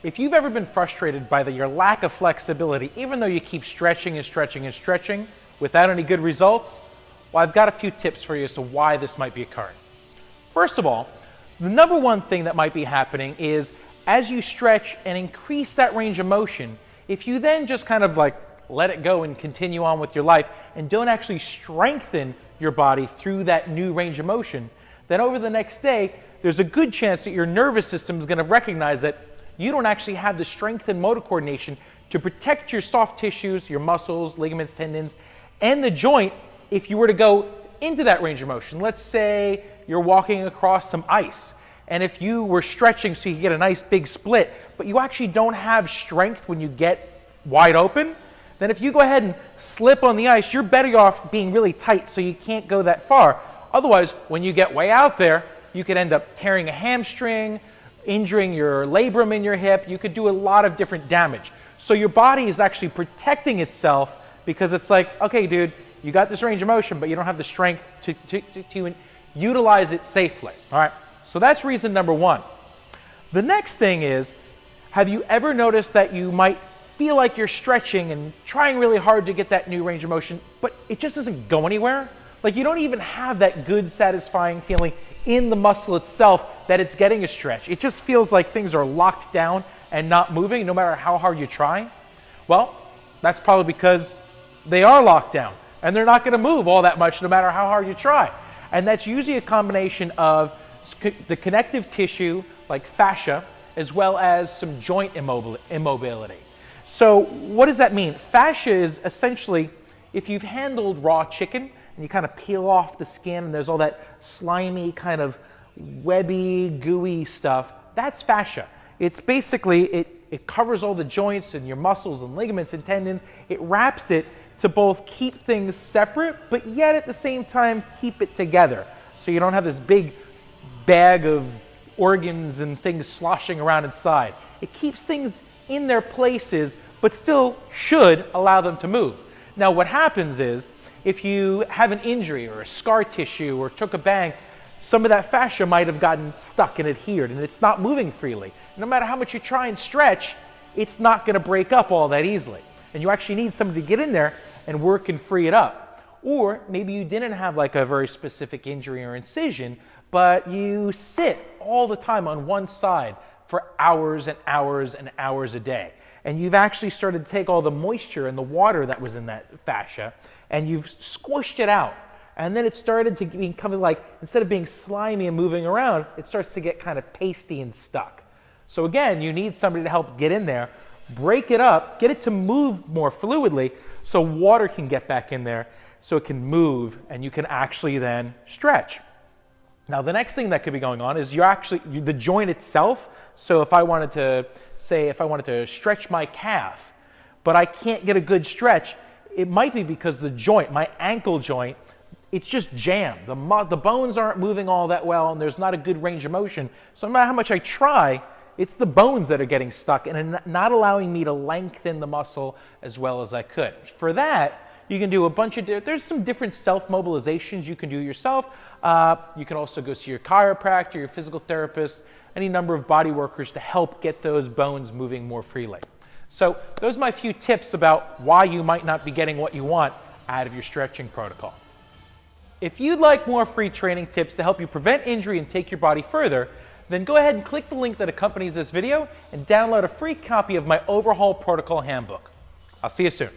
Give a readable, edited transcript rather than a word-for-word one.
If you've ever been frustrated by your lack of flexibility, even though you keep stretching and stretching and stretching without any good results, well, I've got a few tips for you as to why this might be occurring. First of all, the number one thing that might be happening is as you stretch and increase that range of motion, if you then just kind of like let it go and continue on with your life and don't actually strengthen your body through that new range of motion, then over the next day, there's a good chance that your nervous system is going to recognize that you don't actually have the strength and motor coordination to protect your soft tissues, your muscles, ligaments, tendons, and the joint if you were to go into that range of motion. Let's say you're walking across some ice, and if you were stretching so you get a nice big split, but you actually don't have strength when you get wide open, then if you go ahead and slip on the ice, you're better off being really tight so you can't go that far. Otherwise, when you get way out there, you could end up tearing a hamstring, injuring your labrum in your hip. You could do a lot of different damage. So your body is actually protecting itself because it's like, okay, dude, you got this range of motion, but you don't have the strength to utilize it safely. All right, so that's reason number one. The next thing is, have you ever noticed that you might feel like you're stretching and trying really hard to get that new range of motion, but it just doesn't go anywhere? Like you don't even have that good, satisfying feeling in the muscle itself that it's getting a stretch. It just feels like things are locked down and not moving no matter how hard you try. Well, that's probably because they are locked down and they're not going to move all that much no matter how hard you try. And that's usually a combination of the connective tissue like fascia as well as some joint immobility. So what does that mean? Fascia is essentially, if you've handled raw chicken and you kind of peel off the skin and there's all that slimy kind of webby, gooey stuff, that's fascia. It's basically, it covers all the joints and your muscles and ligaments and tendons. It wraps it to both keep things separate, but yet at the same time keep it together. So you don't have this big bag of organs and things sloshing around inside. It keeps things in their places, but still should allow them to move. Now what happens is, if you have an injury or a scar tissue or took a bang, some of that fascia might have gotten stuck and adhered and it's not moving freely. No matter how much you try and stretch, it's not going to break up all that easily. And you actually need somebody to get in there and work and free it up. Or maybe you didn't have like a very specific injury or incision, but you sit all the time on one side for hours and hours and hours a day. And you've actually started to take all the moisture and the water that was in that fascia and you've squished it out. And then it started to become like, instead of being slimy and moving around, it starts to get kind of pasty and stuck. So again, you need somebody to help get in there, break it up, get it to move more fluidly so water can get back in there so it can move and you can actually then stretch. Now the next thing that could be going on is the joint itself. So if I wanted to stretch my calf, but I can't get a good stretch, it might be because the joint, my ankle joint, it's just jammed. The bones aren't moving all that well and there's not a good range of motion. So no matter how much I try, it's the bones that are getting stuck and not allowing me to lengthen the muscle as well as I could. For that, you can do a bunch of, there's some different self-mobilizations you can do yourself. You can also go see your chiropractor, your physical therapist, any number of body workers to help get those bones moving more freely. So those are my few tips about why you might not be getting what you want out of your stretching protocol. If you'd like more free training tips to help you prevent injury and take your body further, then go ahead and click the link that accompanies this video and download a free copy of my Overhaul Protocol Handbook. I'll see you soon.